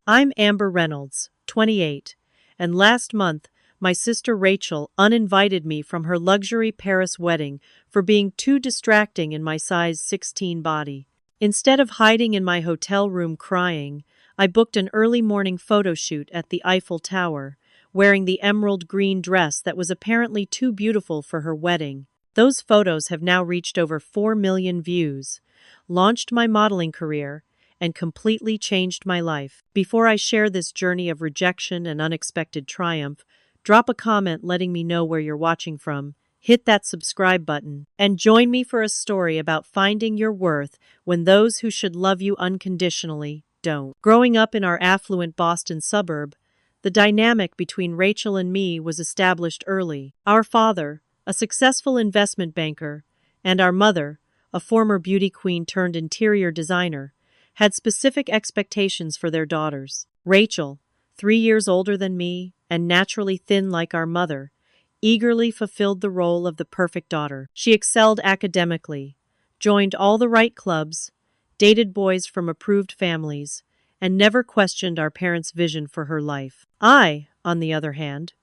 I'm Amber Reynolds, 28, and last month, my sister Rachel uninvited me from her luxury Paris wedding for being too distracting in my size 16 body. Instead of hiding in my hotel room crying, I booked an early morning photo shoot at the Eiffel Tower, wearing the emerald green dress that was apparently too beautiful for her wedding. Those photos have now reached over 4 million views, launched my modeling career, and completely changed my life. Before I share this journey of rejection and unexpected triumph, drop a comment letting me know where you're watching from, hit that subscribe button, and join me for a story about finding your worth when those who should love you unconditionally don't. Growing up in our affluent Boston suburb, the dynamic between Rachel and me was established early. Our father, a successful investment banker, and our mother, a former beauty queen turned interior designer, had specific expectations for their daughters. Rachel, 3 years older than me and naturally thin like our mother, eagerly fulfilled the role of the perfect daughter. She excelled academically, joined all the right clubs, dated boys from approved families, and never questioned our parents' vision for her life. I, on the other hand,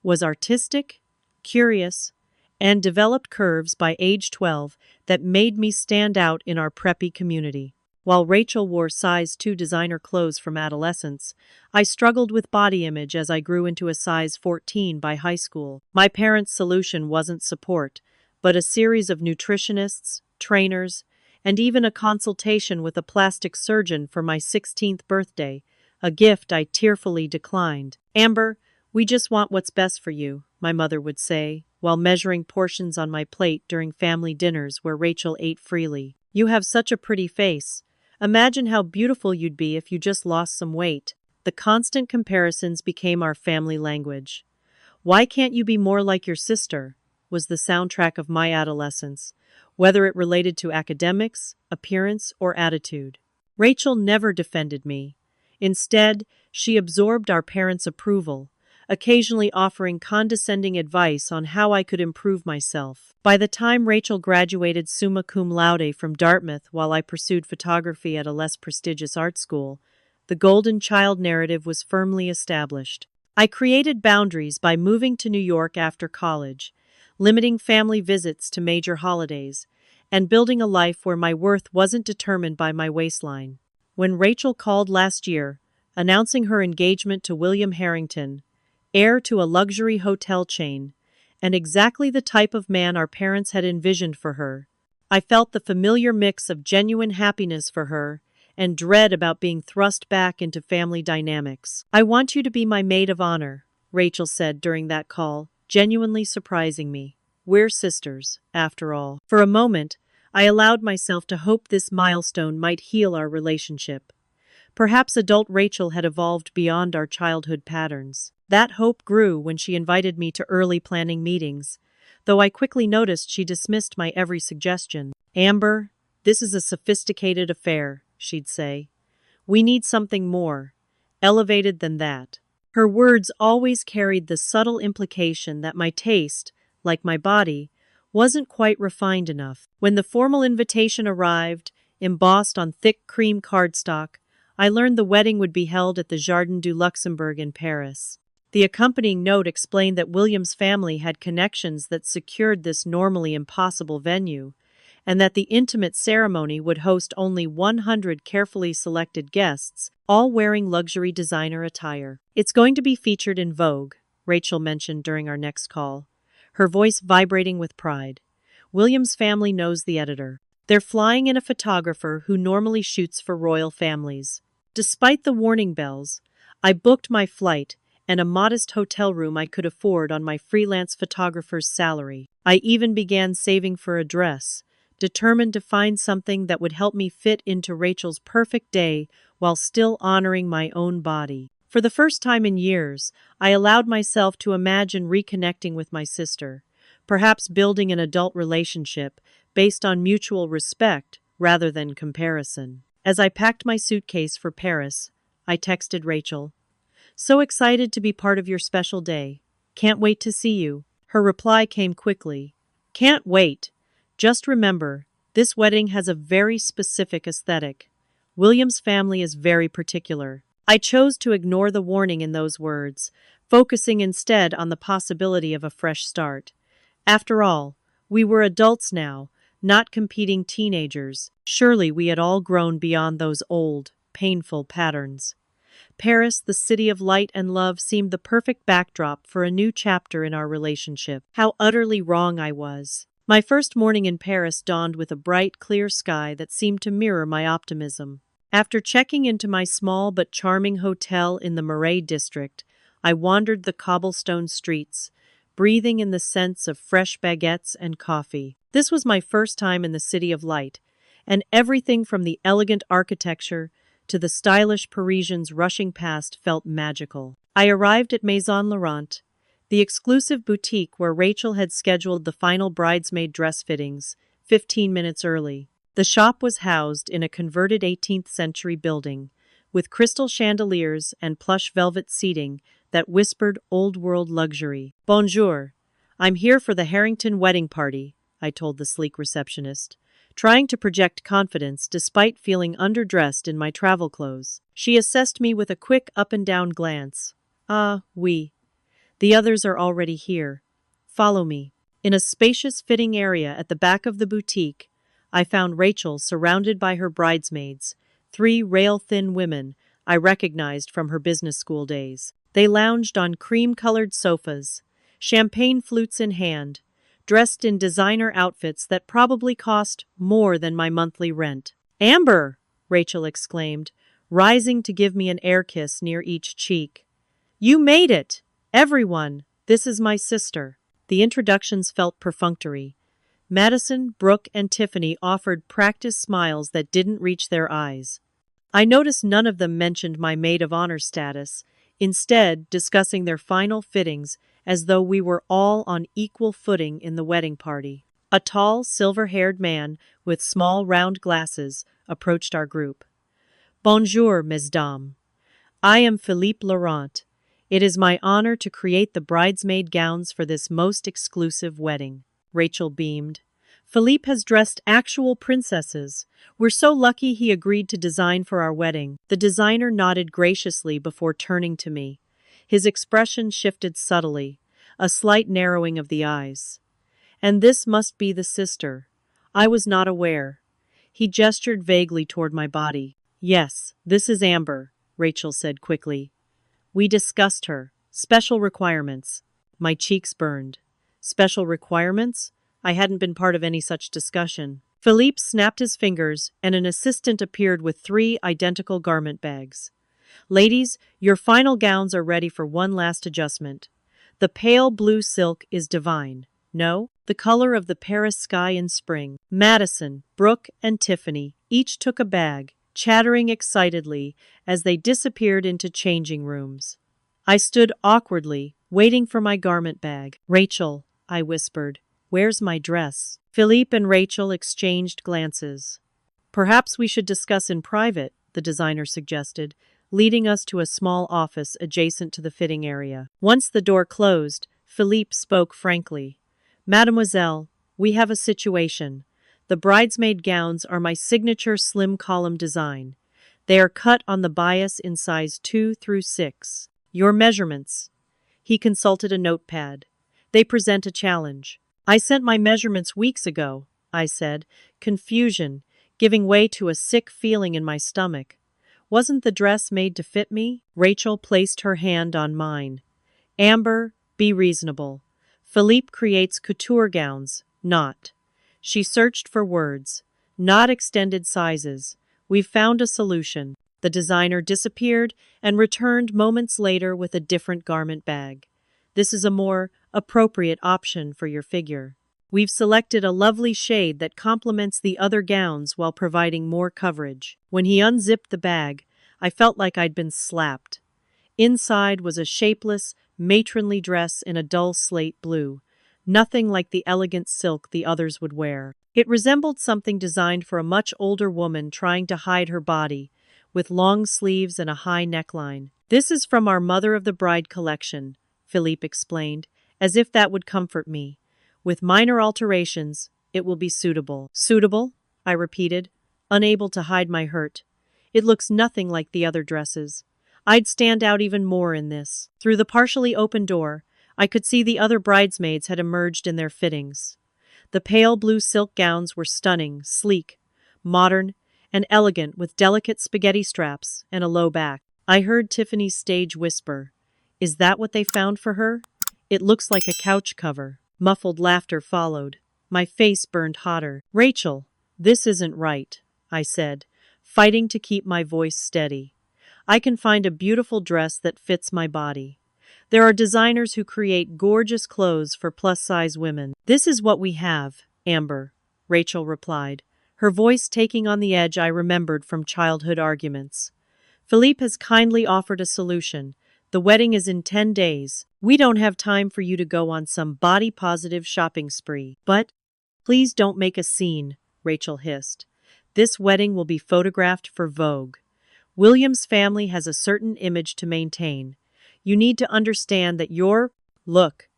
was artistic, curious, and developed curves by age 12 that made me stand out in our preppy community. While Rachel wore size 2 designer clothes from adolescence, I struggled with body image as I grew into a size 14 by high school. My parents' solution wasn't support, but a series of nutritionists, trainers, and even a consultation with a plastic surgeon for my 16th birthday, a gift I tearfully declined. "Amber, we just want what's best for you," my mother would say, while measuring portions on my plate during family dinners where Rachel ate freely. "You have such a pretty face. Imagine how beautiful you'd be if you just lost some weight." The constant comparisons became our family language. "Why can't you be more like your sister?" was the soundtrack of my adolescence, whether it related to academics, appearance, or attitude. Rachel never defended me. Instead, she absorbed our parents' approval, occasionally offering condescending advice on how I could improve myself. By the time Rachel graduated summa cum laude from Dartmouth while I pursued photography at a less prestigious art school, the golden child narrative was firmly established. I created boundaries by moving to New York after college, limiting family visits to major holidays, and building a life where my worth wasn't determined by my waistline. When Rachel called last year, announcing her engagement to William Harrington, heir to a luxury hotel chain, and exactly the type of man our parents had envisioned for her, I felt the familiar mix of genuine happiness for her and dread about being thrust back into family dynamics. "I want you to be my maid of honor," Rachel said during that call, genuinely surprising me. "We're sisters, after all." For a moment, I allowed myself to hope this milestone might heal our relationship. Perhaps adult Rachel had evolved beyond our childhood patterns. That hope grew when she invited me to early planning meetings, though I quickly noticed she dismissed my every suggestion. "Amber, this is a sophisticated affair," she'd say. "We need something more elevated than that." Her words always carried the subtle implication that my taste, like my body, wasn't quite refined enough. When the formal invitation arrived, embossed on thick cream cardstock, I learned the wedding would be held at the Jardin du Luxembourg in Paris. The accompanying note explained that William's family had connections that secured this normally impossible venue, and that the intimate ceremony would host only 100 carefully selected guests, all wearing luxury designer attire. "It's going to be featured in Vogue," Rachel mentioned during our next call, her voice vibrating with pride. "William's family knows the editor. They're flying in a photographer who normally shoots for royal families." Despite the warning bells, I booked my flight and a modest hotel room I could afford on my freelance photographer's salary. I even began saving for a dress, determined to find something that would help me fit into Rachel's perfect day while still honoring my own body. For the first time in years, I allowed myself to imagine reconnecting with my sister, perhaps building an adult relationship based on mutual respect rather than comparison. As I packed my suitcase for Paris, I texted Rachel, "So excited to be part of your special day. Can't wait to see you." Her reply came quickly. "Can't wait. Just remember, this wedding has a very specific aesthetic. William's family is very particular. I chose to ignore the warning in those words, focusing instead on the possibility of a fresh start. After all, we were adults now, not competing teenagers. Surely we had all grown beyond those old, painful patterns. Paris, the city of light and love, seemed the perfect backdrop for a new chapter in our relationship. How utterly wrong I was. My first morning in Paris dawned with a bright, clear sky that seemed to mirror my optimism. After checking into my small but charming hotel in the Marais district, I wandered the cobblestone streets, breathing in the scents of fresh baguettes and coffee. This was my first time in the City of Light, and everything from the elegant architecture to the stylish Parisians rushing past felt magical. I arrived at Maison Laurent, the exclusive boutique where Rachel had scheduled the final bridesmaid dress fittings, 15 minutes early. The shop was housed in a converted 18th century building, with crystal chandeliers and plush velvet seating that whispered old-world luxury. "Bonjour. I'm here for the Harrington wedding party," I told the sleek receptionist, trying to project confidence despite feeling underdressed in my travel clothes. She assessed me with a quick up-and-down glance. "Ah, oui. The others are already here. Follow me." In a spacious fitting area at the back of the boutique, I found Rachel surrounded by her bridesmaids, 3 rail-thin women I recognized from her business school days. They lounged on cream-colored sofas, champagne flutes in hand, dressed in designer outfits that probably cost more than my monthly rent. "Amber!" Rachel exclaimed, rising to give me an air kiss near each cheek. "You made it! Everyone, this is my sister." The introductions felt perfunctory. Madison, Brooke, and Tiffany offered practiced smiles that didn't reach their eyes. I noticed none of them mentioned my maid of honor status, instead discussing their final fittings as though we were all on equal footing in the wedding party. A tall, silver-haired man with small round glasses approached our group. "Bonjour, mesdames. I am Philippe Laurent. It is my honor to create the bridesmaid gowns for this most exclusive wedding." Rachel beamed. "Philippe has dressed actual princesses. We're so lucky he agreed to design for our wedding." The designer nodded graciously before turning to me. His expression shifted subtly, a slight narrowing of the eyes. "And this must be the sister. I was not aware." He gestured vaguely toward my body. "Yes, this is Amber," Rachel said quickly. "We discussed her. Special requirements." My cheeks burned. Special requirements? I hadn't been part of any such discussion. Philippe snapped his fingers, and an assistant appeared with 3 identical garment bags. "Ladies, your final gowns are ready for one last adjustment. The pale blue silk is divine. No? The color of the Paris sky in spring." Madison, Brooke, and Tiffany each took a bag, chattering excitedly as they disappeared into changing rooms. I stood awkwardly, waiting for my garment bag. "Rachel," I whispered, "where's my dress?" Philippe and Rachel exchanged glances. "Perhaps we should discuss in private," the designer suggested, leading us to a small office adjacent to the fitting area. Once the door closed, Philippe spoke frankly. "Mademoiselle, we have a situation. The bridesmaid gowns are my signature slim column design. They are cut on the bias in size 2 through 6. Your measurements." He consulted a notepad. "They present a challenge." "I sent my measurements weeks ago," I said, confusion giving way to a sick feeling in my stomach. Wasn't the dress made to fit me? Rachel placed her hand on mine. "Amber, be reasonable. Philippe creates couture gowns, not." She searched for words. "Not extended sizes. We've found a solution." The designer disappeared and returned moments later with a different garment bag. "This is a more appropriate option for your figure. We've selected a lovely shade that complements the other gowns while providing more coverage." When he unzipped the bag, I felt like I'd been slapped. Inside was a shapeless, matronly dress in a dull slate blue, nothing like the elegant silk the others would wear. It resembled something designed for a much older woman trying to hide her body, with long sleeves and a high neckline. "This is from our Mother of the Bride collection," Philippe explained, as if that would comfort me. "With minor alterations, it will be suitable." "Suitable?" I repeated, unable to hide my hurt. "It looks nothing like the other dresses. I'd stand out even more in this. Through the partially open door, I could see the other bridesmaids had emerged in their fittings. The pale blue silk gowns were stunning, sleek, modern, and elegant with delicate spaghetti straps and a low back. I heard Tiffany's stage whisper, "Is that what they found for her? It looks like a couch cover." Muffled laughter followed. My face burned hotter. "Rachel, this isn't right," I said, fighting to keep my voice steady. "I can find a beautiful dress that fits my body. There are designers who create gorgeous clothes for plus-size women." "This is what we have, Amber," Rachel replied, her voice taking on the edge I remembered from childhood arguments. "Philippe has kindly offered a solution. The wedding is in 10 days. We don't have time for you to go on some body-positive shopping spree." "But please don't make a scene," Rachel hissed. "This wedding will be photographed for Vogue. William's family has a certain image to maintain. You need to understand that your look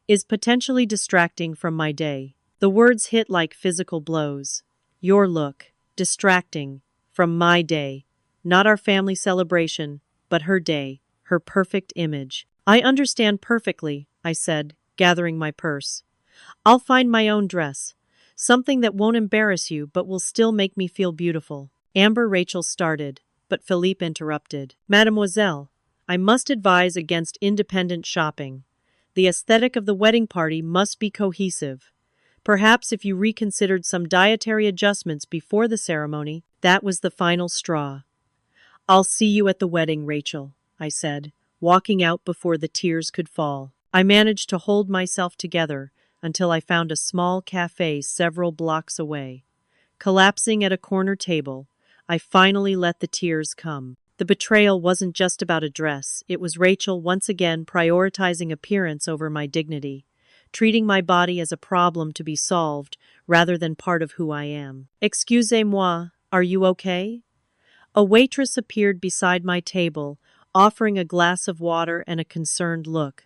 is potentially distracting from my day." The words hit like physical blows. Your look, distracting, from my day. Not our family celebration, but her day, her perfect image. "I understand perfectly," I said, gathering my purse. "I'll find my own dress. Something that won't embarrass you but will still make me feel beautiful." Amber Rachel started, but Philippe interrupted. "Mademoiselle, I must advise against independent shopping. The aesthetic of the wedding party must be cohesive. Perhaps if you reconsidered some dietary adjustments before the ceremony." That was the final straw. "I'll see you at the wedding, Rachel," I said, walking out before the tears could fall. I managed to hold myself together until I found a small cafe several blocks away. Collapsing at a corner table, I finally let the tears come. The betrayal wasn't just about a dress. It was Rachel once again prioritizing appearance over my dignity, treating my body as a problem to be solved rather than part of who I am. "Excusez-moi, are you okay?" A waitress appeared beside my table, offering a glass of water and a concerned look.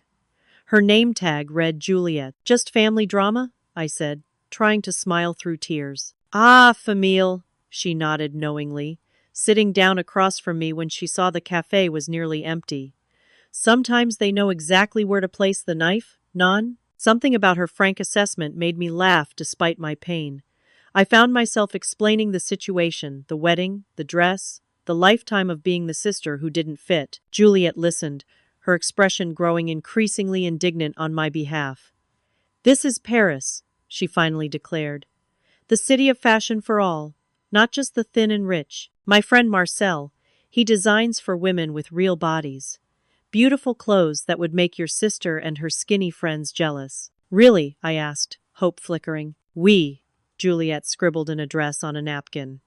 Her name tag read Juliet. "Just family drama?" I said, trying to smile through tears. "Ah, famille," she nodded knowingly, sitting down across from me when she saw the cafe was nearly empty. "Sometimes they know exactly where to place the knife, non?" Something about her frank assessment made me laugh despite my pain. I found myself explaining the situation, the wedding, the dress, the lifetime of being the sister who didn't fit. Juliet listened, her expression growing increasingly indignant on my behalf. "This is Paris," she finally declared. "The city of fashion for all, not just the thin and rich. My friend Marcel, he designs for women with real bodies. Beautiful clothes that would make your sister and her skinny friends jealous." "Really?" I asked, hope flickering. "Oui," Juliet scribbled an address on a napkin.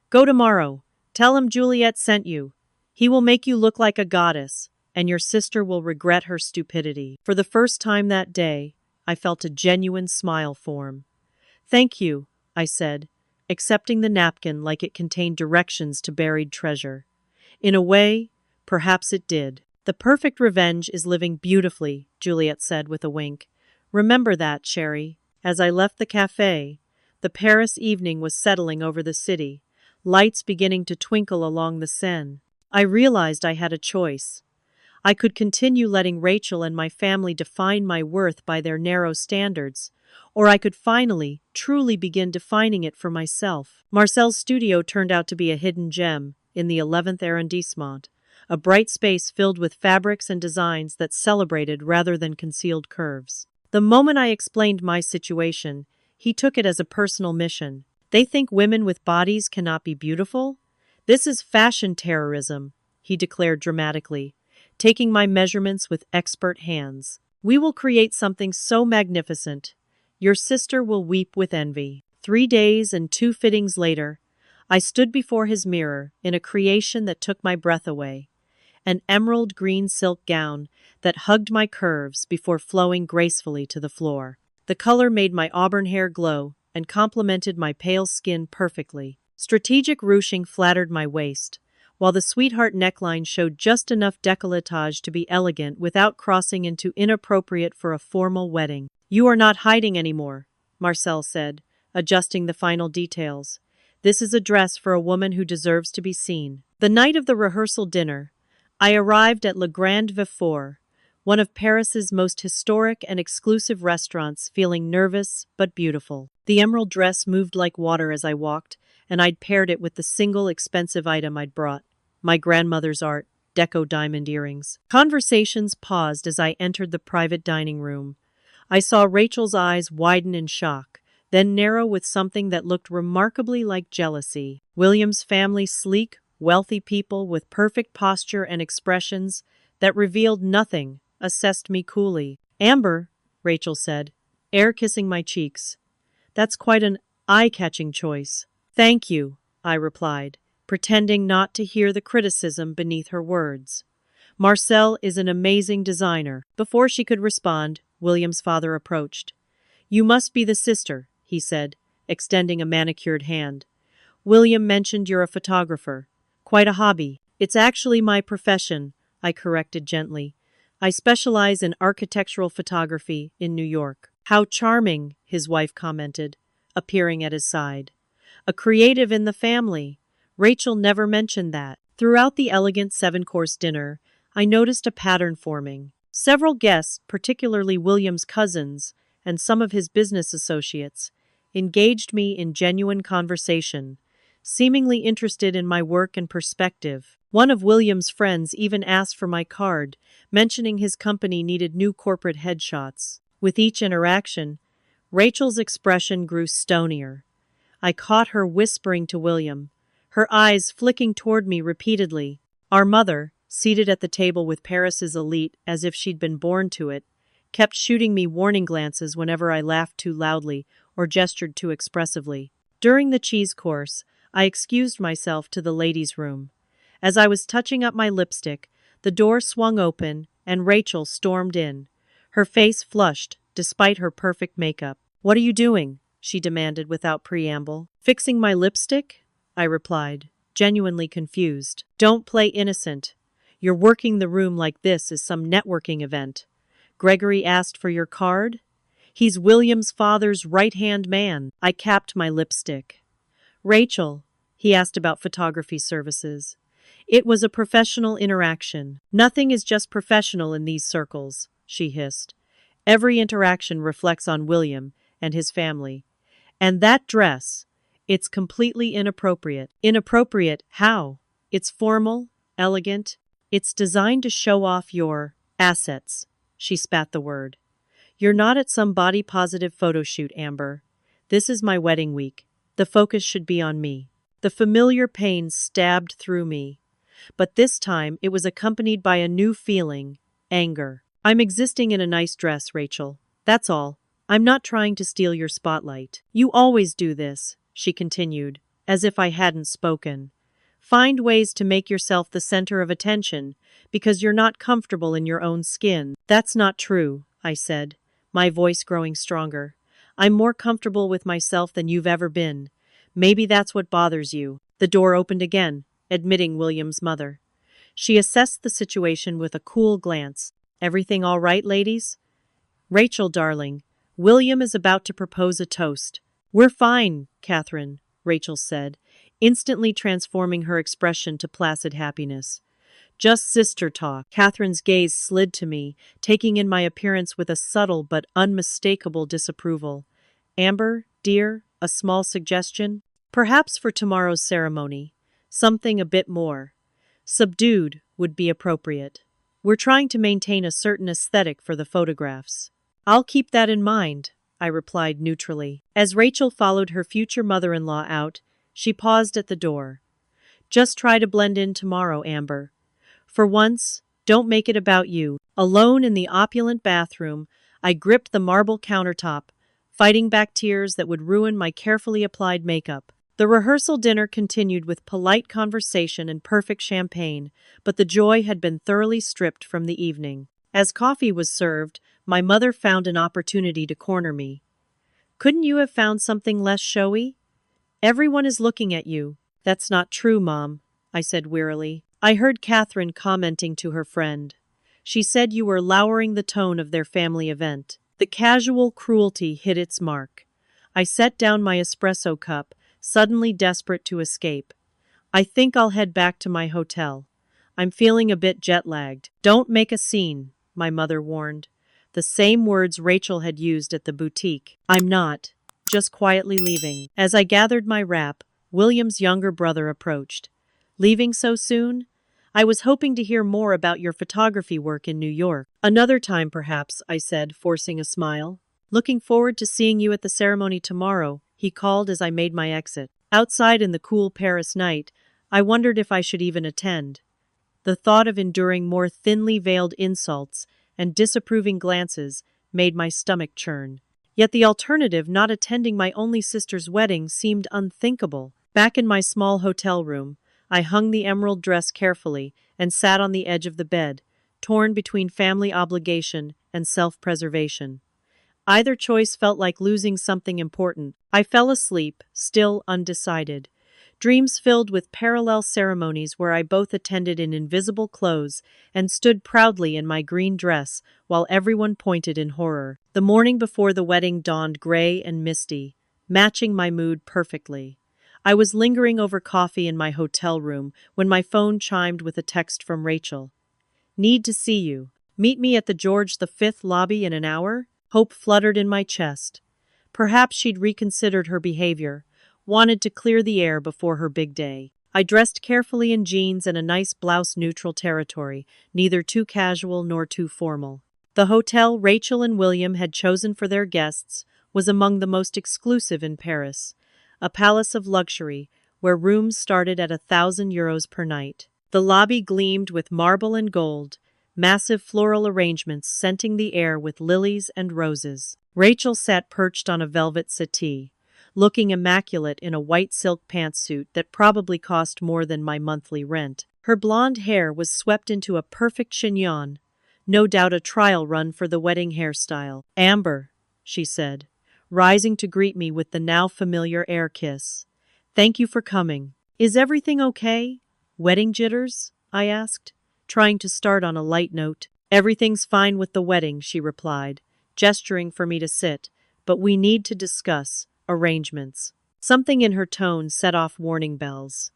"Go tomorrow. Tell him Juliet sent you. He will make you look like a goddess, and your sister will regret her stupidity." For the first time that day, I felt a genuine smile form. "Thank you," I said, accepting the napkin like it contained directions to buried treasure. In a way, perhaps it did. "The perfect revenge is living beautifully," Juliet said with a wink. "Remember that, Sherry." As I left the cafe, the Paris evening was settling over the city, lights beginning to twinkle along the Seine. I realized I had a choice. I could continue letting Rachel and my family define my worth by their narrow standards, or I could finally, truly begin defining it for myself. Marcel's studio turned out to be a hidden gem in the 11th arrondissement, a bright space filled with fabrics and designs that celebrated rather than concealed curves. The moment I explained my situation, he took it as a personal mission. "They think women with bodies cannot be beautiful? This is fashion terrorism," he declared dramatically, taking my measurements with expert hands. "We will create something so magnificent. Your sister will weep with envy." 3 days and 2 fittings later, I stood before his mirror in a creation that took my breath away. An emerald green silk gown that hugged my curves before flowing gracefully to the floor. The color made my auburn hair glow and complemented my pale skin perfectly. Strategic ruching flattered my waist, while the sweetheart neckline showed just enough décolletage to be elegant without crossing into inappropriate for a formal wedding. "You are not hiding anymore," Marcel said, adjusting the final details. "This is a dress for a woman who deserves to be seen." The night of the rehearsal dinner, I arrived at Le Grand Vefour, one of Paris's most historic and exclusive restaurants, feeling nervous but beautiful. The emerald dress moved like water as I walked, and I'd paired it with the single expensive item I'd brought, my grandmother's art deco diamond earrings. Conversations paused as I entered the private dining room. I saw Rachel's eyes widen in shock, then narrow with something that looked remarkably like jealousy. William's family, sleek, wealthy people with perfect posture and expressions that revealed nothing, assessed me coolly. "Amber," Rachel said, air kissing my cheeks. "That's quite an eye-catching choice." "Thank you," I replied, pretending not to hear the criticism beneath her words. "Marcel is an amazing designer." Before she could respond, William's father approached. "You must be the sister," he said, extending a manicured hand. "William mentioned you're a photographer. Quite a hobby." "It's actually my profession," I corrected gently. "I specialize in architectural photography in New York." "How charming," his wife commented, appearing at his side. "A creative in the family. Rachel never mentioned that." Throughout the elegant seven-course dinner, I noticed a pattern forming. Several guests, particularly William's cousins and some of his business associates, engaged me in genuine conversation, seemingly interested in my work and perspective. One of William's friends even asked for my card, mentioning his company needed new corporate headshots. With each interaction, Rachel's expression grew stonier. I caught her whispering to William, her eyes flicking toward me repeatedly. Our mother, seated at the table with Paris's elite as if she'd been born to it, kept shooting me warning glances whenever I laughed too loudly or gestured too expressively. During the cheese course, I excused myself to the ladies' room. As I was touching up my lipstick, the door swung open and Rachel stormed in, her face flushed despite her perfect makeup. "What are you doing?" she demanded without preamble. "Fixing my lipstick?" I replied, genuinely confused. "Don't play innocent. You're working the room like this is some networking event. Gregory asked for your card? He's William's father's right-hand man." I capped my lipstick. "Rachel," he asked about photography services. "It was a professional interaction." "Nothing is just professional in these circles," she hissed. "Every interaction reflects on William and his family. And that dress, it's completely inappropriate." "Inappropriate? How?" "It's formal, elegant. It's designed to show off your assets." She spat the word. "You're not at some body-positive photo shoot, Amber. This is my wedding week. The focus should be on me." The familiar pain stabbed through me. But this time it was accompanied by a new feeling, anger. "I'm existing in a nice dress, Rachel. That's all. I'm not trying to steal your spotlight." "You always do this," she continued, as if I hadn't spoken. "Find ways to make yourself the center of attention because you're not comfortable in your own skin." "That's not true," I said, my voice growing stronger. "I'm more comfortable with myself than you've ever been. Maybe that's what bothers you." The door opened again, admitting William's mother. She assessed the situation with a cool glance. "Everything all right, ladies?" "Rachel, darling, William is about to propose a toast." "We're fine, Catherine," Rachel said, instantly transforming her expression to placid happiness. "Just sister talk." Catherine's gaze slid to me, taking in my appearance with a subtle but unmistakable disapproval. "Amber, dear, a small suggestion? Perhaps for tomorrow's ceremony, something a bit more subdued would be appropriate. We're trying to maintain a certain aesthetic for the photographs." "I'll keep that in mind," I replied neutrally. As Rachel followed her future mother-in-law out, she paused at the door. "Just try to blend in tomorrow, Amber. For once, don't make it about you." Alone in the opulent bathroom, I gripped the marble countertop, fighting back tears that would ruin my carefully applied makeup. The rehearsal dinner continued with polite conversation and perfect champagne, but the joy had been thoroughly stripped from the evening. As coffee was served, my mother found an opportunity to corner me. "Couldn't you have found something less showy? Everyone is looking at you." "That's not true, Mom," I said wearily. "I heard Catherine commenting to her friend. She said you were lowering the tone of their family event." The casual cruelty hit its mark. I set down my espresso cup, suddenly desperate to escape. "I think I'll head back to my hotel. I'm feeling a bit jet-lagged. Don't make a scene, my mother warned. The same words Rachel had used at the boutique. I'm not. Just quietly leaving. As I gathered my wrap, William's younger brother approached. Leaving so soon? I was hoping to hear more about your photography work in New York. Another time, perhaps, I said, forcing a smile. Looking forward to seeing you at the ceremony tomorrow, he called as I made my exit. Outside in the cool Paris night, I wondered if I should even attend. The thought of enduring more thinly veiled insults and disapproving glances made my stomach churn. Yet the alternative, not attending my only sister's wedding, seemed unthinkable. Back in my small hotel room, I hung the emerald dress carefully and sat on the edge of the bed, torn between family obligation and self-preservation. Either choice felt like losing something important. I fell asleep, still undecided. Dreams filled with parallel ceremonies where I both attended in invisible clothes and stood proudly in my green dress while everyone pointed in horror. The morning before the wedding dawned gray and misty, matching my mood perfectly. I was lingering over coffee in my hotel room when my phone chimed with a text from Rachel. Need to see you. Meet me at the George V lobby in an hour? Hope fluttered in my chest. Perhaps she'd reconsidered her behavior, wanted to clear the air before her big day. I dressed carefully in jeans and a nice blouse, neutral territory, neither too casual nor too formal. The hotel Rachel and William had chosen for their guests was among the most exclusive in Paris, a palace of luxury where rooms started at €1,000 per night. The lobby gleamed with marble and gold, massive floral arrangements scenting the air with lilies and roses. Rachel sat perched on a velvet settee, looking immaculate in a white silk pantsuit that probably cost more than my monthly rent. Her blonde hair was swept into a perfect chignon, no doubt a trial run for the wedding hairstyle. "Amber," she said, rising to greet me with the now familiar air kiss. "Thank you for coming. Is everything okay? Wedding jitters?" I asked, trying to start on a light note. "Everything's fine with the wedding," she replied, gesturing for me to sit, "but we need to discuss arrangements." Something in her tone set off warning bells.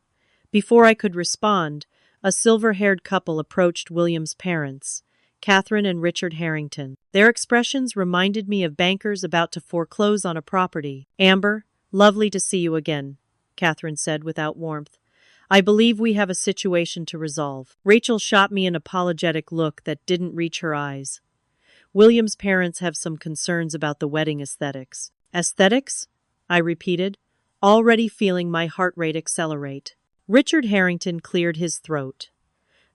Before I could respond, a silver-haired couple approached William's parents, Catherine and Richard Harrington. Their expressions reminded me of bankers about to foreclose on a property. "Amber, lovely to see you again," Catherine said without warmth. "I believe we have a situation to resolve." Rachel shot me an apologetic look that didn't reach her eyes. "William's parents have some concerns about the wedding aesthetics." "Aesthetics?" I repeated, already feeling my heart rate accelerate. Richard Harrington cleared his throat.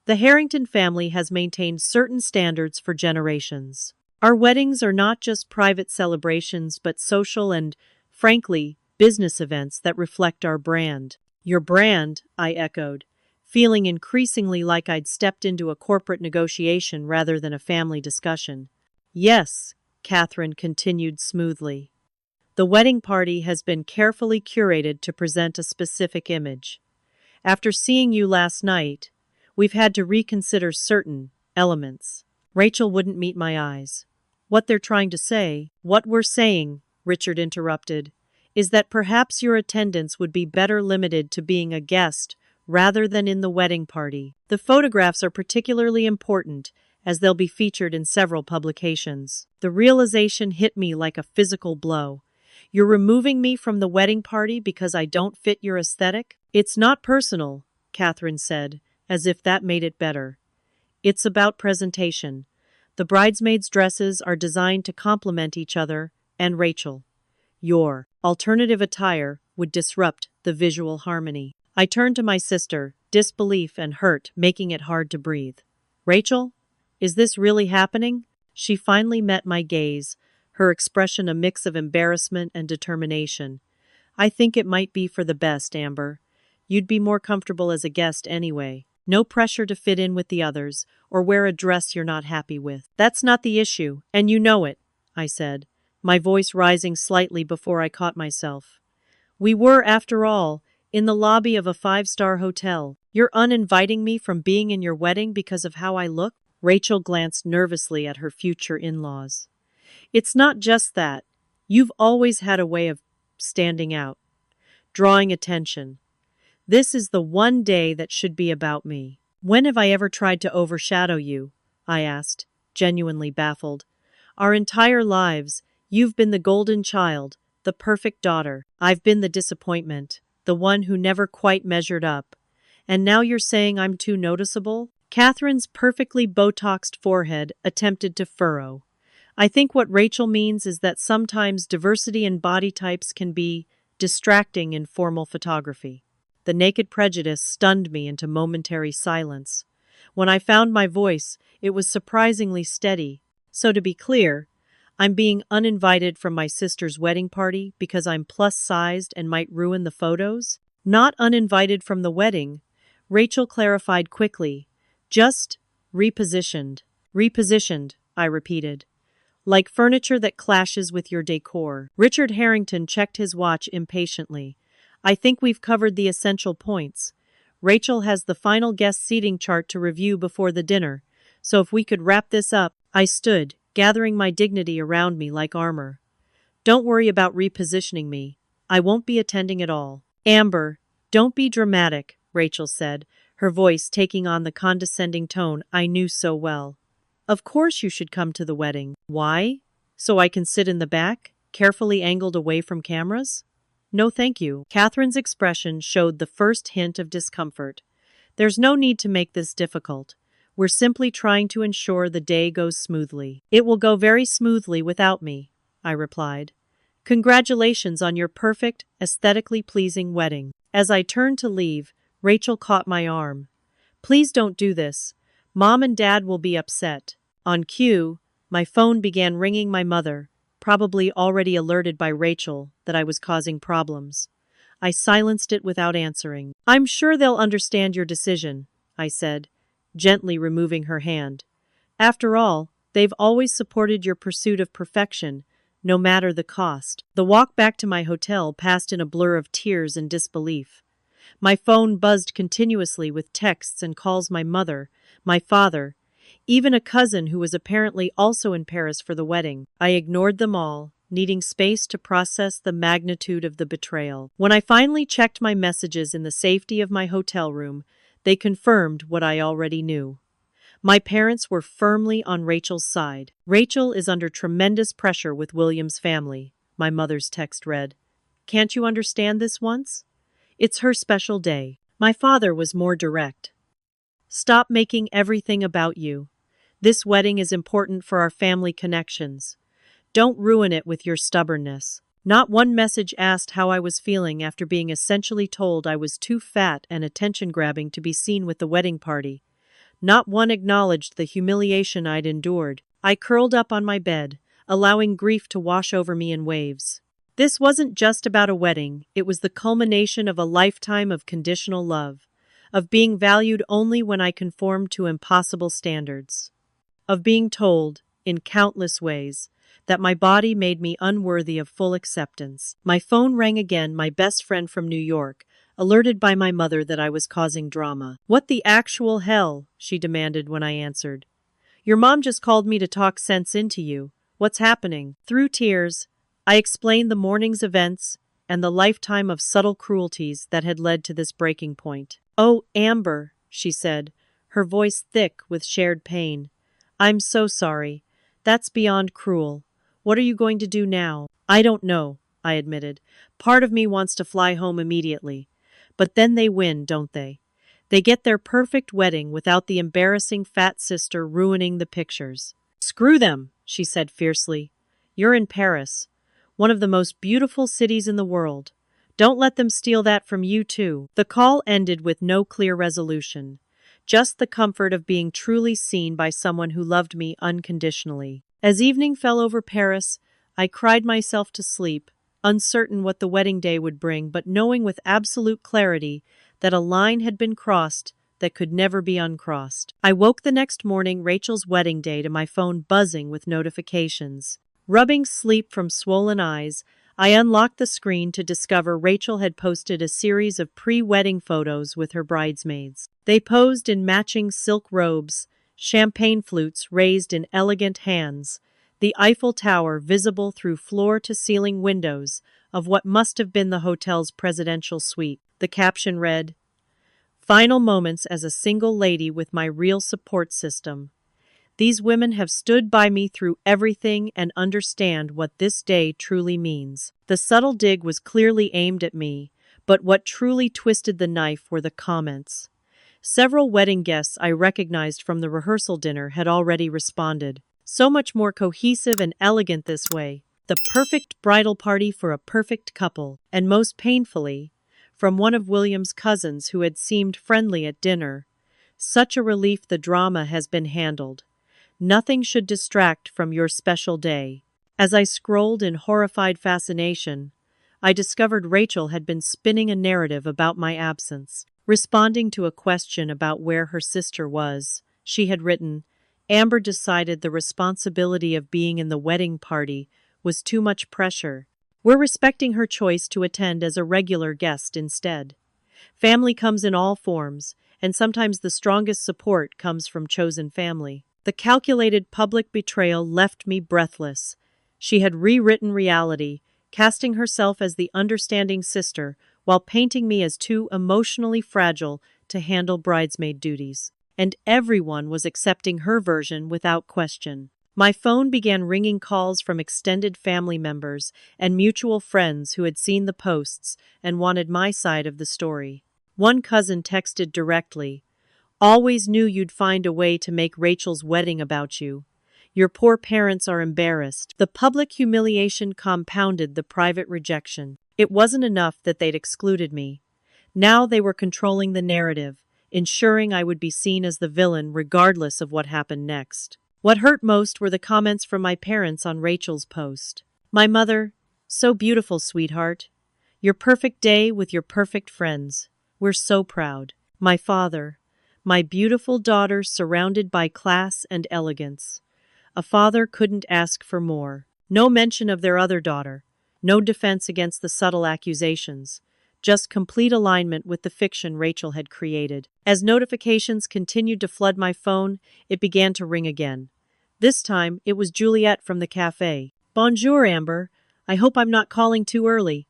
"The Harrington family has maintained certain standards for generations. Our weddings are not just private celebrations but social and, frankly, business events that reflect our brand." "Your brand," I echoed, feeling increasingly like I'd stepped into a corporate negotiation rather than a family discussion. "Yes," Catherine continued smoothly. "The wedding party has been carefully curated to present a specific image. After seeing you last night, we've had to reconsider certain elements." Rachel wouldn't meet my eyes. "What they're trying to say?" "What we're saying," Richard interrupted, "is that perhaps your attendance would be better limited to being a guest rather than in the wedding party. The photographs are particularly important as they'll be featured in several publications." The realization hit me like a physical blow. "You're removing me from the wedding party because I don't fit your aesthetic?" "It's not personal," Catherine said, as if that made it better. "It's about presentation. The bridesmaids' dresses are designed to complement each other, and Rachel, your alternative attire would disrupt the visual harmony." I turned to my sister, disbelief and hurt making it hard to breathe. "Rachel, is this really happening?" She finally met my gaze, her expression a mix of embarrassment and determination. "I think it might be for the best, Amber. You'd be more comfortable as a guest anyway. No pressure to fit in with the others, or wear a dress you're not happy with." "That's not the issue, and you know it," I said, my voice rising slightly before I caught myself. "We were, after all, in the lobby of a 5-star hotel. You're uninviting me from being in your wedding because of how I look?" Rachel glanced nervously at her future in-laws. "It's not just that. You've always had a way of standing out, drawing attention. This is the one day that should be about me." When have I ever tried to overshadow you? I asked, genuinely baffled. Our entire lives, you've been the golden child, the perfect daughter. I've been the disappointment, the one who never quite measured up. And now you're saying I'm too noticeable? Catherine's perfectly Botoxed forehead attempted to furrow. I think what Rachel means is that sometimes diversity in body types can be distracting in formal photography. The naked prejudice stunned me into momentary silence. When I found my voice, it was surprisingly steady. So to be clear, I'm being uninvited from my sister's wedding party because I'm plus-sized and might ruin the photos? Not uninvited from the wedding, Rachel clarified quickly. Just repositioned. Repositioned, I repeated. Like furniture that clashes with your decor. Richard Harrington checked his watch impatiently. I think we've covered the essential points. Rachel has the final guest seating chart to review before the dinner, so if we could wrap this up. I stood, gathering my dignity around me like armor. Don't worry about repositioning me. I won't be attending at all. Amber, don't be dramatic, Rachel said, her voice taking on the condescending tone I knew so well. Of course you should come to the wedding. Why? So I can sit in the back, carefully angled away from cameras? No thank you. Catherine's expression showed the first hint of discomfort. There's no need to make this difficult. We're simply trying to ensure the day goes smoothly. It will go very smoothly without me, I replied. Congratulations on your perfect, aesthetically pleasing wedding. As I turned to leave, Rachel caught my arm. Please don't do this. Mom and Dad will be upset. On cue, my phone began ringing my mother, probably already alerted by Rachel that I was causing problems. I silenced it without answering. I'm sure they'll understand your decision, I said, gently removing her hand. After all, they've always supported your pursuit of perfection, no matter the cost. The walk back to my hotel passed in a blur of tears and disbelief. My phone buzzed continuously with texts and calls my mother, my father, even a cousin who was apparently also in Paris for the wedding. I ignored them all, needing space to process the magnitude of the betrayal. When I finally checked my messages in the safety of my hotel room, they confirmed what I already knew. My parents were firmly on Rachel's side. Rachel is under tremendous pressure with William's family, my mother's text read. Can't you understand this once? It's her special day. My father was more direct. Stop making everything about you. This wedding is important for our family connections. Don't ruin it with your stubbornness. Not one message asked how I was feeling after being essentially told I was too fat and attention-grabbing to be seen with the wedding party. Not one acknowledged the humiliation I'd endured. I curled up on my bed, allowing grief to wash over me in waves. This wasn't just about a wedding, it was the culmination of a lifetime of conditional love, of being valued only when I conformed to impossible standards, of being told, in countless ways, that my body made me unworthy of full acceptance. My phone rang again, my best friend from New York, alerted by my mother that I was causing drama. What the actual hell? She demanded when I answered. Your mom just called me to talk sense into you. What's happening? Through tears, I explained the morning's events and the lifetime of subtle cruelties that had led to this breaking point. Oh, Amber, she said, her voice thick with shared pain. I'm so sorry. That's beyond cruel. What are you going to do now? I don't know, I admitted. Part of me wants to fly home immediately. But then they win, don't they? They get their perfect wedding without the embarrassing fat sister ruining the pictures. Screw them, she said fiercely. You're in Paris, one of the most beautiful cities in the world. Don't let them steal that from you too. The call ended with no clear resolution, just the comfort of being truly seen by someone who loved me unconditionally. As evening fell over Paris, I cried myself to sleep, uncertain what the wedding day would bring, but knowing with absolute clarity that a line had been crossed that could never be uncrossed. I woke the next morning, Rachel's wedding day, to my phone buzzing with notifications. Rubbing sleep from swollen eyes, I unlocked the screen to discover Rachel had posted a series of pre-wedding photos with her bridesmaids. They posed in matching silk robes, champagne flutes raised in elegant hands, the Eiffel Tower visible through floor-to-ceiling windows of what must have been the hotel's presidential suite. The caption read, Final moments as a single lady with my real support system. These women have stood by me through everything and understand what this day truly means. The subtle dig was clearly aimed at me, but what truly twisted the knife were the comments. Several wedding guests I recognized from the rehearsal dinner had already responded. So much more cohesive and elegant this way. The perfect bridal party for a perfect couple. And most painfully, from one of William's cousins who had seemed friendly at dinner. Such a relief the drama has been handled. Nothing should distract from your special day. As I scrolled in horrified fascination, I discovered Rachel had been spinning a narrative about my absence. Responding to a question about where her sister was, she had written, "Amber decided the responsibility of being in the wedding party was too much pressure. We're respecting her choice to attend as a regular guest instead. Family comes in all forms, and sometimes the strongest support comes from chosen family." The calculated public betrayal left me breathless. She had rewritten reality, casting herself as the understanding sister while painting me as too emotionally fragile to handle bridesmaid duties. And everyone was accepting her version without question. My phone began ringing calls from extended family members and mutual friends who had seen the posts and wanted my side of the story. One cousin texted directly, "Always knew you'd find a way to make Rachel's wedding about you. Your poor parents are embarrassed." The public humiliation compounded the private rejection. It wasn't enough that they'd excluded me. Now they were controlling the narrative, ensuring I would be seen as the villain regardless of what happened next. What hurt most were the comments from my parents on Rachel's post. My mother, "So beautiful, sweetheart. Your perfect day with your perfect friends. We're so proud." My father, "My beautiful daughter surrounded by class and elegance." A father couldn't ask for more. No mention of their other daughter. No defense against the subtle accusations. Just complete alignment with the fiction Rachel had created. As notifications continued to flood my phone, it began to ring again. This time, it was Juliet from the cafe. "Bonjour, Amber. I hope I'm not calling too early.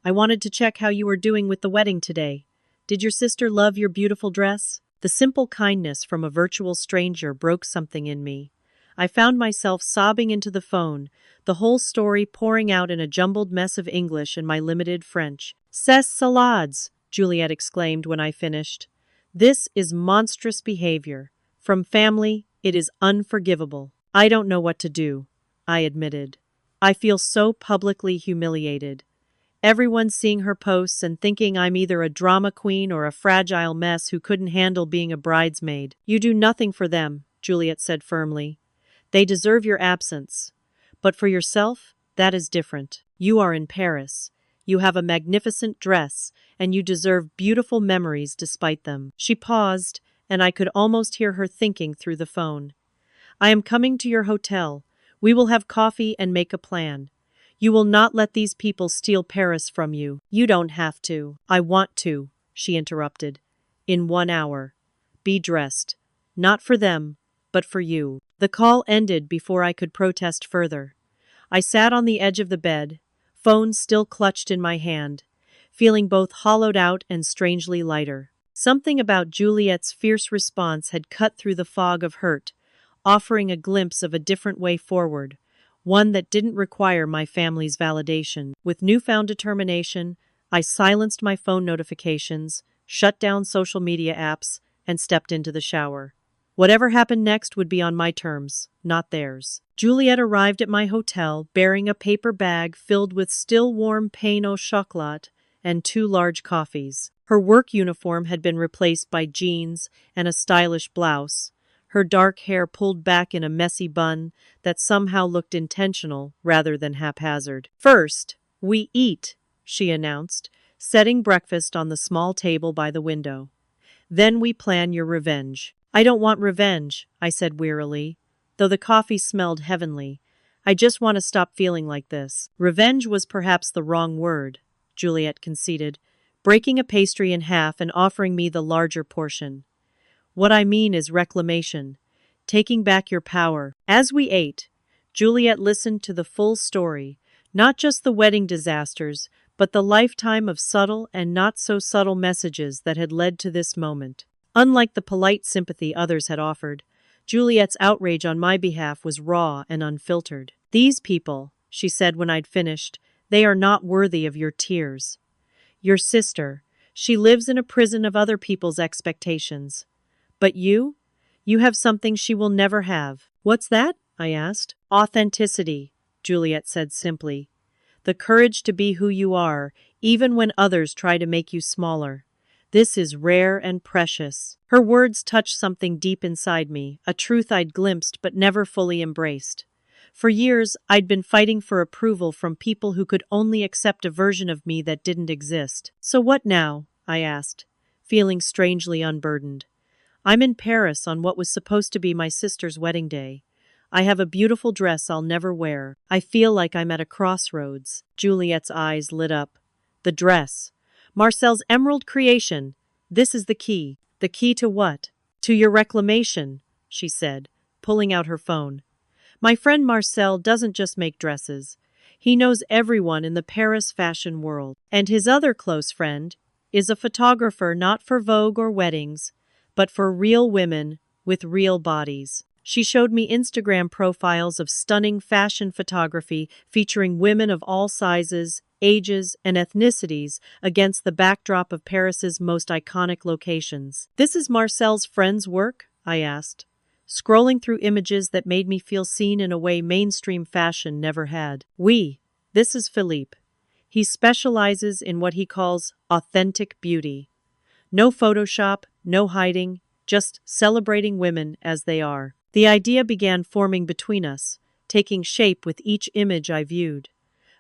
I wanted to check how you were doing with the wedding today. Did your sister love your beautiful dress?" The simple kindness from a virtual stranger broke something in me. I found myself sobbing into the phone, the whole story pouring out in a jumbled mess of English and my limited French. "Ces salades!" Juliet exclaimed when I finished. "This is monstrous behavior. From family, it is unforgivable." "I don't know what to do," I admitted. "I feel so publicly humiliated. Everyone's seeing her posts and thinking I'm either a drama queen or a fragile mess who couldn't handle being a bridesmaid." "You do nothing for them," Juliet said firmly. "They deserve your absence. But for yourself, that is different. You are in Paris. You have a magnificent dress, and you deserve beautiful memories despite them." She paused, and I could almost hear her thinking through the phone. "I am coming to your hotel. We will have coffee and make a plan. You will not let these people steal Paris from you." "You don't have to." "I want to," she interrupted. "In 1 hour. Be dressed. Not for them, but for you." The call ended before I could protest further. I sat on the edge of the bed, phone still clutched in my hand, feeling both hollowed out and strangely lighter. Something about Juliet's fierce response had cut through the fog of hurt, offering a glimpse of a different way forward, one that didn't require my family's validation. With newfound determination, I silenced my phone notifications, shut down social media apps, and stepped into the shower. Whatever happened next would be on my terms, not theirs. Juliet arrived at my hotel bearing a paper bag filled with still warm pain au chocolat and 2 large coffees. Her work uniform had been replaced by jeans and a stylish blouse, her dark hair pulled back in a messy bun that somehow looked intentional rather than haphazard. "First, we eat," she announced, setting breakfast on the small table by the window. "Then we plan your revenge." "I don't want revenge," I said wearily, though the coffee smelled heavenly. "I just want to stop feeling like this." "Revenge was perhaps the wrong word," Juliet conceded, breaking a pastry in half and offering me the larger portion. "What I mean is reclamation, taking back your power." As we ate, Juliet listened to the full story, not just the wedding disasters, but the lifetime of subtle and not-so-subtle messages that had led to this moment. Unlike the polite sympathy others had offered, Juliet's outrage on my behalf was raw and unfiltered. "These people," she said when I'd finished, "they are not worthy of your tears. Your sister, she lives in a prison of other people's expectations. But you? You have something she will never have." "What's that?" I asked. "Authenticity," Juliet said simply. "The courage to be who you are, even when others try to make you smaller. This is rare and precious." Her words touched something deep inside me, a truth I'd glimpsed but never fully embraced. For years, I'd been fighting for approval from people who could only accept a version of me that didn't exist. "So what now?" I asked, feeling strangely unburdened. "I'm in Paris on what was supposed to be my sister's wedding day. I have a beautiful dress I'll never wear. I feel like I'm at a crossroads." Juliet's eyes lit up. "The dress. Marcel's emerald creation. This is the key." "The key to what?" "To your reclamation," she said, pulling out her phone. "My friend Marcel doesn't just make dresses. He knows everyone in the Paris fashion world. And his other close friend is a photographer, not for Vogue or weddings, but for real women with real bodies." She showed me Instagram profiles of stunning fashion photography featuring women of all sizes, ages, and ethnicities against the backdrop of Paris's most iconic locations. "This is Marcel's friend's work?" I asked, scrolling through images that made me feel seen in a way mainstream fashion never had. "Oui, this is Philippe. He specializes in what he calls authentic beauty. No Photoshop, no hiding, just celebrating women as they are." The idea began forming between us, taking shape with each image I viewed.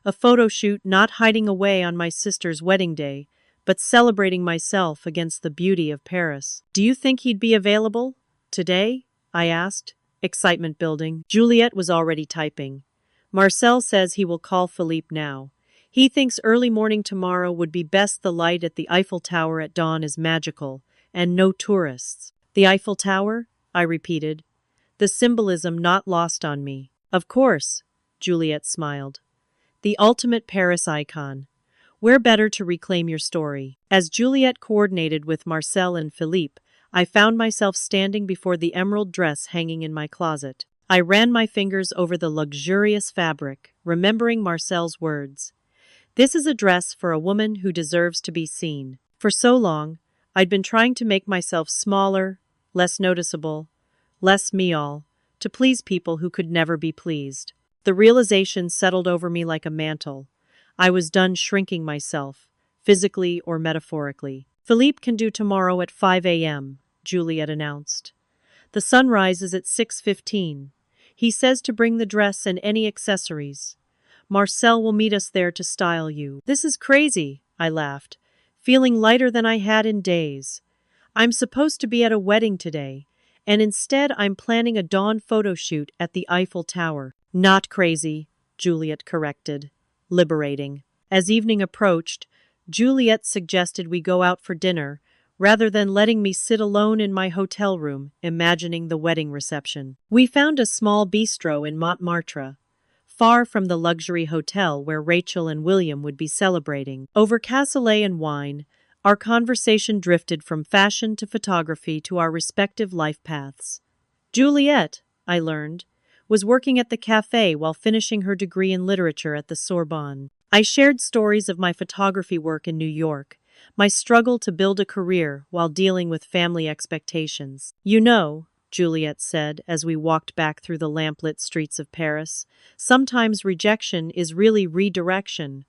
A photo shoot not hiding away on my sister's wedding day, but celebrating myself against the beauty of Paris. "Do you think he'd be available today?" I asked, excitement building. Juliet was already typing. "Marcel says he will call Philippe now. He thinks early morning tomorrow would be best. The light at the Eiffel Tower at dawn is magical, and no tourists." "The Eiffel Tower?" I repeated, the symbolism not lost on me. "Of course," Juliet smiled. "The ultimate Paris icon. Where better to reclaim your story?" As Juliet coordinated with Marcel and Philippe, I found myself standing before the emerald dress hanging in my closet. I ran my fingers over the luxurious fabric, remembering Marcel's words. "This is a dress for a woman who deserves to be seen." For so long, I'd been trying to make myself smaller, less noticeable, less me-all, to please people who could never be pleased. The realization settled over me like a mantle. I was done shrinking myself, physically or metaphorically. "Philippe can do tomorrow at 5 a.m., Juliet announced. "The sunrise is at 6:15. He says to bring the dress and any accessories. Marcel will meet us there to style you." "This is crazy," I laughed, feeling lighter than I had in days. "I'm supposed to be at a wedding today, and instead I'm planning a dawn photo shoot at the Eiffel Tower." "Not crazy," Juliet corrected. Liberating. As evening approached, Juliet suggested we go out for dinner, rather than letting me sit alone in my hotel room, imagining the wedding reception. We found a small bistro in Montmartre, far from the luxury hotel where Rachel and William would be celebrating. Over cassoulet and wine, our conversation drifted from fashion to photography to our respective life paths. Juliet, I learned, was working at the cafe while finishing her degree in literature at the Sorbonne. I shared stories of my photography work in New York, my struggle to build a career while dealing with family expectations. "You know," Juliet said as we walked back through the lamplit streets of Paris, "sometimes rejection is really redirection.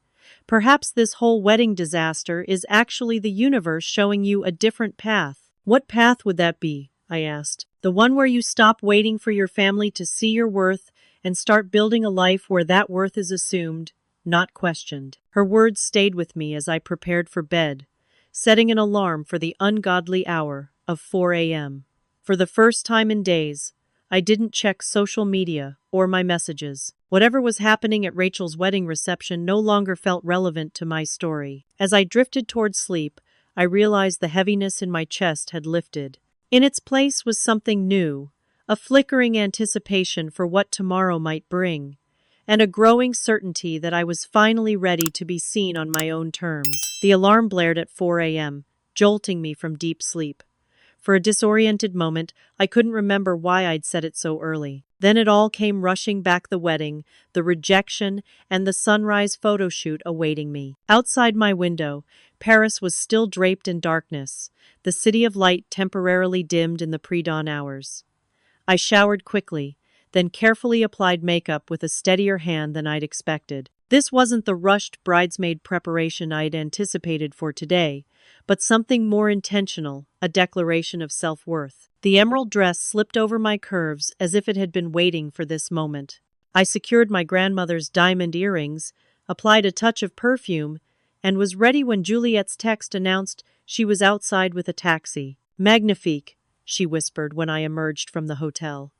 Perhaps this whole wedding disaster is actually the universe showing you a different path." "What path would that be?" I asked. "The one where you stop waiting for your family to see your worth and start building a life where that worth is assumed, not questioned." Her words stayed with me as I prepared for bed, setting an alarm for the ungodly hour of 4 a.m. For the first time in days, I didn't check social media or my messages. Whatever was happening at Rachel's wedding reception no longer felt relevant to my story. As I drifted toward sleep, I realized the heaviness in my chest had lifted. In its place was something new, a flickering anticipation for what tomorrow might bring. and a growing certainty that I was finally ready to be seen on my own terms. The alarm blared at 4 a.m., jolting me from deep sleep. For a disoriented moment, I couldn't remember why I'd set it so early. Then it all came rushing back: the wedding, the rejection, and the sunrise photo shoot awaiting me. Outside my window, Paris was still draped in darkness, the city of light temporarily dimmed in the pre-dawn hours. I showered quickly, then carefully applied makeup with a steadier hand than I'd expected. This wasn't the rushed bridesmaid preparation I'd anticipated for today, but something more intentional, a declaration of self-worth. The emerald dress slipped over my curves as if it had been waiting for this moment. I secured my grandmother's diamond earrings, applied a touch of perfume, and was ready when Juliet's text announced she was outside with a taxi. "Magnifique," she whispered when I emerged from the hotel.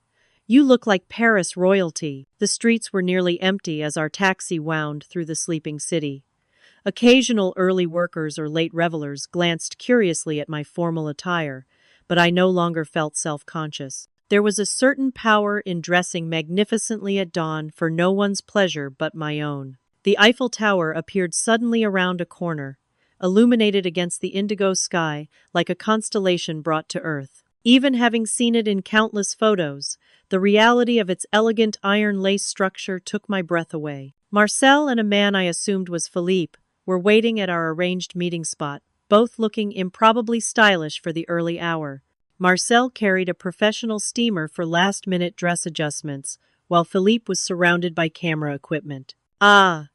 "You look like Paris royalty." The streets were nearly empty as our taxi wound through the sleeping city. Occasional early workers or late revelers glanced curiously at my formal attire, but I no longer felt self-conscious. There was a certain power in dressing magnificently at dawn for no one's pleasure but my own. The Eiffel Tower appeared suddenly around a corner, illuminated against the indigo sky like a constellation brought to earth. Even having seen it in countless photos, the reality of its elegant iron lace structure took my breath away. Marcel and a man I assumed was Philippe were waiting at our arranged meeting spot, both looking improbably stylish for the early hour. Marcel carried a professional steamer for last-minute dress adjustments, while Philippe was surrounded by camera equipment. "Ah,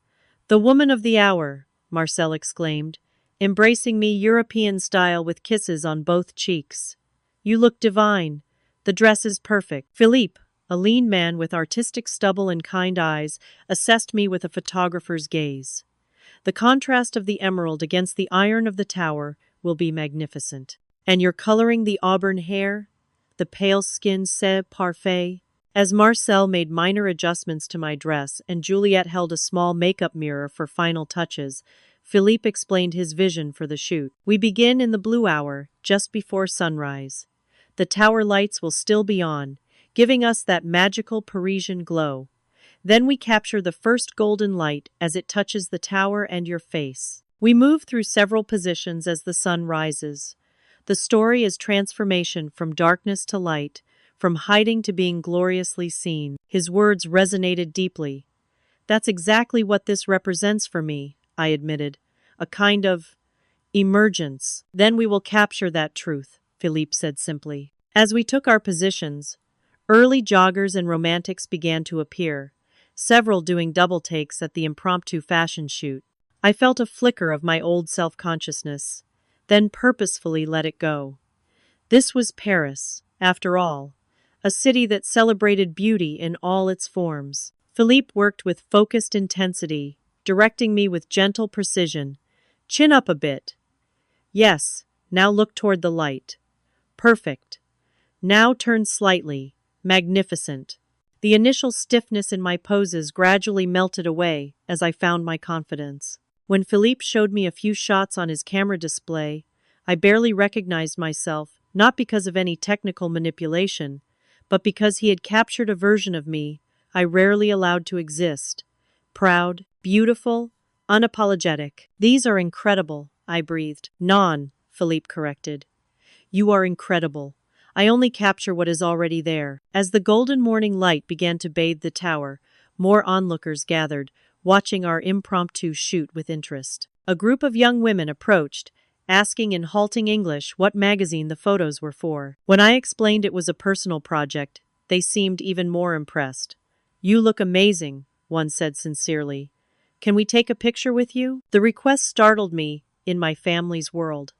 the woman of the hour," Marcel exclaimed, embracing me European style with kisses on both cheeks. "You look divine. The dress is perfect." Philippe, a lean man with artistic stubble and kind eyes, assessed me with a photographer's gaze. "The contrast of the emerald against the iron of the tower will be magnificent. And you're coloring the auburn hair? The pale skin, c'est parfait." As Marcel made minor adjustments to my dress and Juliet held a small makeup mirror for final touches, Philippe explained his vision for the shoot. "We begin in the blue hour, just before sunrise. The tower lights will still be on, giving us that magical Parisian glow. Then we capture the first golden light as it touches the tower and your face. We move through several positions as the sun rises. The story is transformation from darkness to light, from hiding to being gloriously seen." His words resonated deeply. "That's exactly what this represents for me," I admitted. "A kind of emergence." "Then we will capture that truth," Philippe said simply. As we took our positions, early joggers and romantics began to appear, several doing double takes at the impromptu fashion shoot. I felt a flicker of my old self-consciousness, then purposefully let it go. This was Paris, after all, a city that celebrated beauty in all its forms. Philippe worked with focused intensity, directing me with gentle precision. "Chin up a bit. Yes, now look toward the light. Perfect. Now turn slightly. Magnificent." The initial stiffness in my poses gradually melted away as I found my confidence. When Philippe showed me a few shots on his camera display, I barely recognized myself, not because of any technical manipulation, but because he had captured a version of me I rarely allowed to exist. Proud, beautiful, unapologetic. "These are incredible," I breathed. "Non," Philippe corrected. "You are incredible. I only capture what is already there." As the golden morning light began to bathe the tower, more onlookers gathered, watching our impromptu shoot with interest. A group of young women approached, asking in halting English what magazine the photos were for. When I explained it was a personal project, they seemed even more impressed. "You look amazing," one said sincerely. "Can we take a picture with you?" The request startled me in my family's world.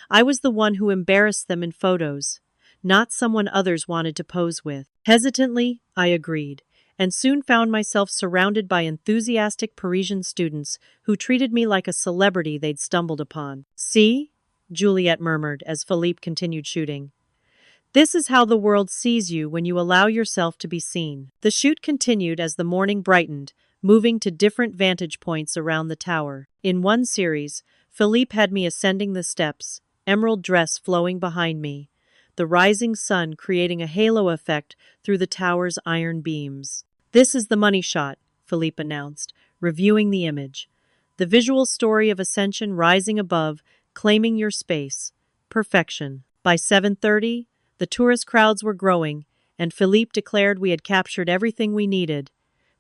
I was the one who embarrassed them in photos, not someone others wanted to pose with. Hesitantly, I agreed, and soon found myself surrounded by enthusiastic Parisian students who treated me like a celebrity they'd stumbled upon. "See?" Juliet murmured as Philippe continued shooting. "This is how the world sees you when you allow yourself to be seen." The shoot continued as the morning brightened, moving to different vantage points around the tower. In one series, Philippe had me ascending the steps, emerald dress flowing behind me, the rising sun creating a halo effect through the tower's iron beams. "This is the money shot," Philippe announced, reviewing the image. The visual story of ascension rising above, claiming your space. Perfection. By 7:30, the tourist crowds were growing, and Philippe declared we had captured everything we needed.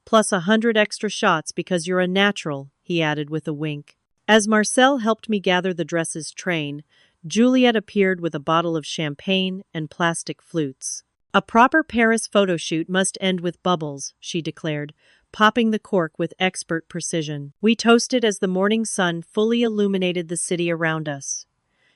Plus 100 extra shots because you're a natural, he added with a wink. As Marcel helped me gather the dress's train, Juliet appeared with a bottle of champagne and plastic flutes. A proper Paris photo shoot must end with bubbles, she declared, popping the cork with expert precision. We toasted as the morning sun fully illuminated the city around us.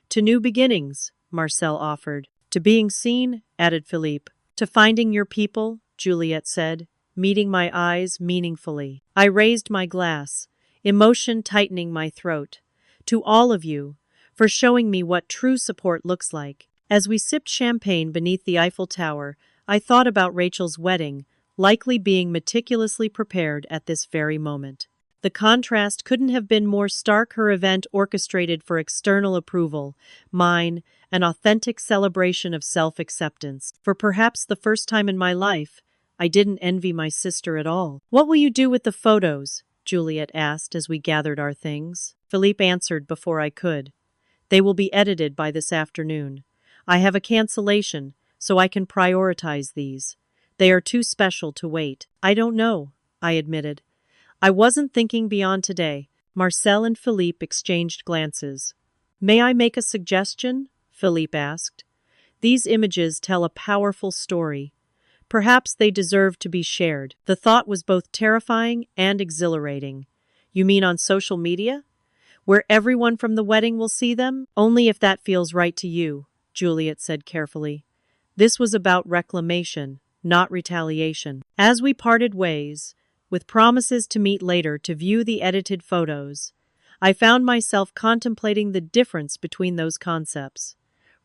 To new beginnings, Marcel offered. To being seen, added Philippe. To finding your people, Juliet said, meeting my eyes meaningfully. I raised my glass, emotion tightening my throat. To all of you, for showing me what true support looks like. As we sipped champagne beneath the Eiffel Tower, I thought about Rachel's wedding, likely being meticulously prepared at this very moment. The contrast couldn't have been more stark. Her event orchestrated for external approval, mine, an authentic celebration of self-acceptance. For perhaps the first time in my life, I didn't envy my sister at all. What will you do with the photos? Juliet asked as we gathered our things. Philippe answered before I could. They will be edited by this afternoon. I have a cancellation, so I can prioritize these. They are too special to wait. I don't know, I admitted. I wasn't thinking beyond today. Marcel and Philippe exchanged glances. May I make a suggestion? Philippe asked. These images tell a powerful story. Perhaps they deserve to be shared. The thought was both terrifying and exhilarating. You mean on social media? Where everyone from the wedding will see them? Only if that feels right to you, Juliet said carefully. This was about reclamation, not retaliation. As we parted ways, with promises to meet later to view the edited photos, I found myself contemplating the difference between those concepts.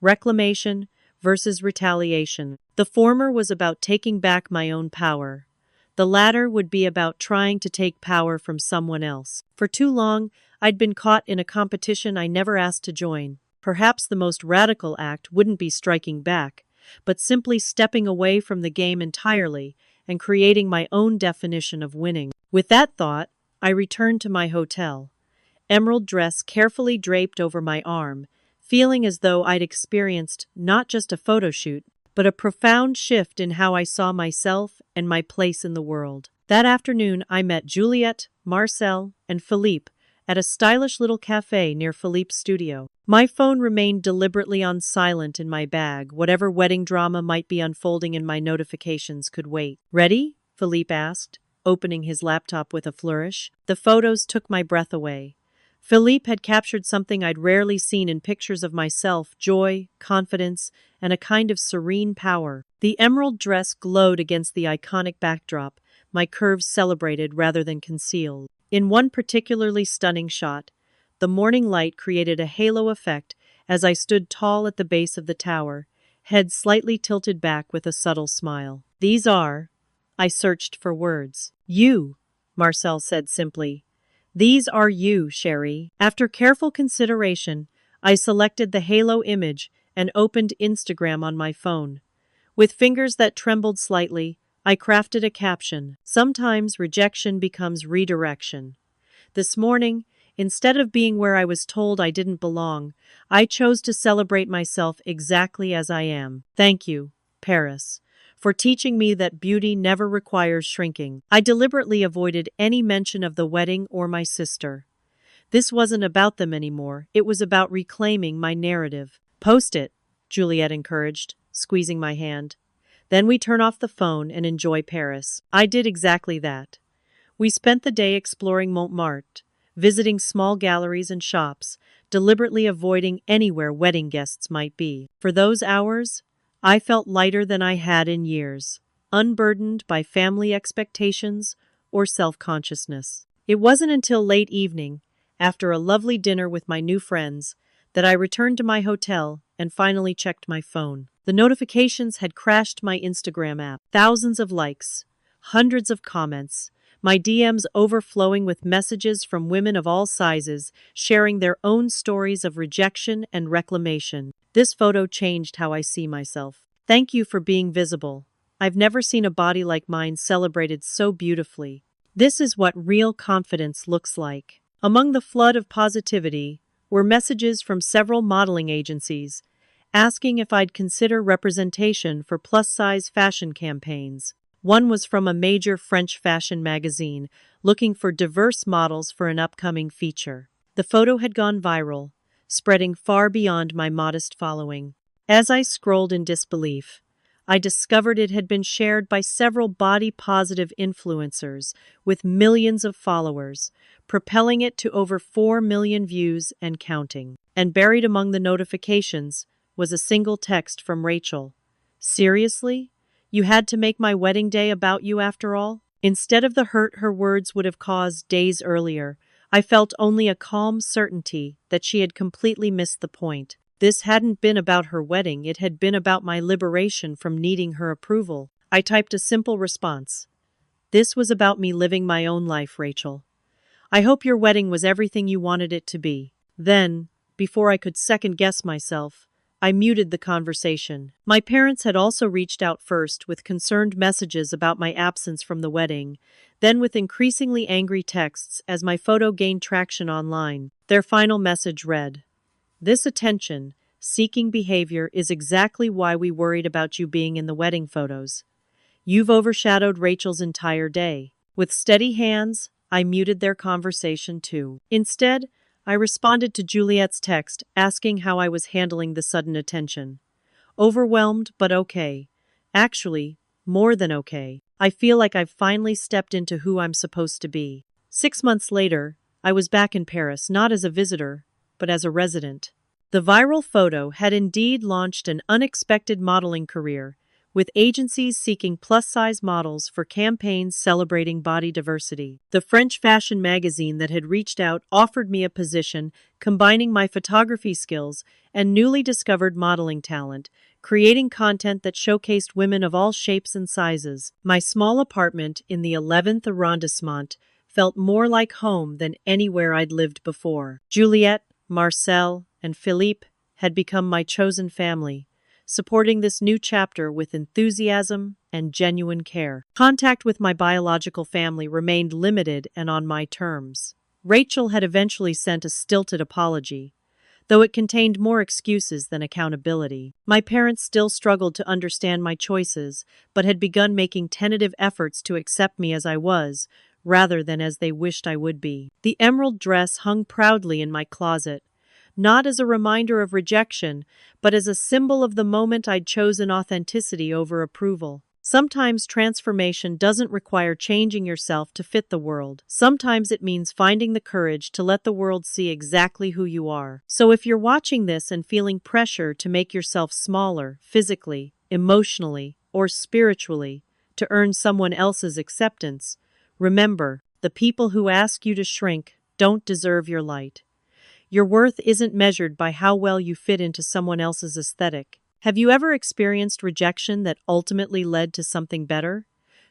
Reclamation versus retaliation. The former was about taking back my own power. The latter would be about trying to take power from someone else. For too long, I'd been caught in a competition I never asked to join. Perhaps the most radical act wouldn't be striking back, but simply stepping away from the game entirely and creating my own definition of winning. With that thought, I returned to my hotel, emerald dress carefully draped over my arm, feeling as though I'd experienced not just a photo shoot, but a profound shift in how I saw myself and my place in the world. That afternoon, I met Juliet, Marcel, and Philippe at a stylish little cafe near Philippe's studio. My phone remained deliberately on silent in my bag. Whatever wedding drama might be unfolding in my notifications could wait. Ready? Philippe asked, opening his laptop with a flourish. The photos took my breath away. Philippe had captured something I'd rarely seen in pictures of myself: joy, confidence, and a kind of serene power. The emerald dress glowed against the iconic backdrop, my curves celebrated rather than concealed. In one particularly stunning shot, the morning light created a halo effect as I stood tall at the base of the tower, head slightly tilted back with a subtle smile. These are... I searched for words. You, Marcel said simply. These are you, Sherry. After careful consideration, I selected the halo image and opened Instagram on my phone. With fingers that trembled slightly, I crafted a caption. Sometimes rejection becomes redirection. This morning, instead of being where I was told I didn't belong, I chose to celebrate myself exactly as I am. Thank you, Paris, for teaching me that beauty never requires shrinking. I deliberately avoided any mention of the wedding or my sister. This wasn't about them anymore. It was about reclaiming my narrative. Post it, Juliet encouraged, squeezing my hand. Then we turn off the phone and enjoy Paris. I did exactly that. We spent the day exploring Montmartre, visiting small galleries and shops, deliberately avoiding anywhere wedding guests might be. For those hours, I felt lighter than I had in years, unburdened by family expectations or self-consciousness. It wasn't until late evening, after a lovely dinner with my new friends, that I returned to my hotel and finally checked my phone. The notifications had crashed my Instagram app. Thousands of likes, hundreds of comments, my DMs overflowing with messages from women of all sizes, sharing their own stories of rejection and reclamation. This photo changed how I see myself. Thank you for being visible. I've never seen a body like mine celebrated so beautifully. This is what real confidence looks like. Among the flood of positivity were messages from several modeling agencies asking if I'd consider representation for plus-size fashion campaigns. One was from a major French fashion magazine looking for diverse models for an upcoming feature. The photo had gone viral, spreading far beyond my modest following. As I scrolled in disbelief, I discovered it had been shared by several body-positive influencers with millions of followers, propelling it to over 4 million views and counting. And buried among the notifications was a single text from Rachel. "Seriously? You had to make my wedding day about you after all?" Instead of the hurt her words would have caused days earlier, I felt only a calm certainty that she had completely missed the point. This hadn't been about her wedding, it had been about my liberation from needing her approval. I typed a simple response. "This was about me living my own life, Rachel. I hope your wedding was everything you wanted it to be." Then, before I could second-guess myself, I muted the conversation. My parents had also reached out first with concerned messages about my absence from the wedding, then with increasingly angry texts as my photo gained traction online. Their final message read, "This attention-seeking behavior is exactly why we worried about you being in the wedding photos. You've overshadowed Rachel's entire day." With steady hands, I muted their conversation too. Instead, I responded to Juliet's text asking how I was handling the sudden attention. "Overwhelmed, but okay. Actually, more than okay. I feel like I've finally stepped into who I'm supposed to be." 6 months later, I was back in Paris, not as a visitor, but as a resident. The viral photo had indeed launched an unexpected modeling career, with agencies seeking plus-size models for campaigns celebrating body diversity. The French fashion magazine that had reached out offered me a position combining my photography skills and newly discovered modeling talent, creating content that showcased women of all shapes and sizes. My small apartment in the 11th arrondissement felt more like home than anywhere I'd lived before. Juliet, Marcel, and Philippe had become my chosen family, supporting this new chapter with enthusiasm and genuine care. Contact with my biological family remained limited and on my terms. Rachel had eventually sent a stilted apology, though it contained more excuses than accountability. My parents still struggled to understand my choices, but had begun making tentative efforts to accept me as I was, rather than as they wished I would be. The emerald dress hung proudly in my closet, not as a reminder of rejection, but as a symbol of the moment I'd chosen authenticity over approval. Sometimes transformation doesn't require changing yourself to fit the world. Sometimes it means finding the courage to let the world see exactly who you are. So if you're watching this and feeling pressure to make yourself smaller, physically, emotionally, or spiritually, to earn someone else's acceptance, remember, the people who ask you to shrink don't deserve your light. Your worth isn't measured by how well you fit into someone else's aesthetic. Have you ever experienced rejection that ultimately led to something better?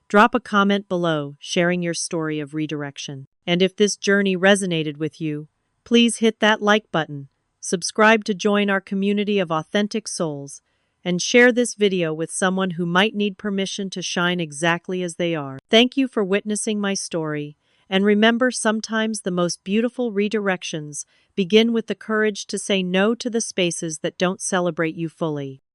Drop a comment below, sharing your story of redirection. And if this journey resonated with you, please hit that like button, subscribe to join our community of authentic souls, and share this video with someone who might need permission to shine exactly as they are. Thank you for witnessing my story. And remember, sometimes the most beautiful redirections begin with the courage to say no to the spaces that don't celebrate you fully.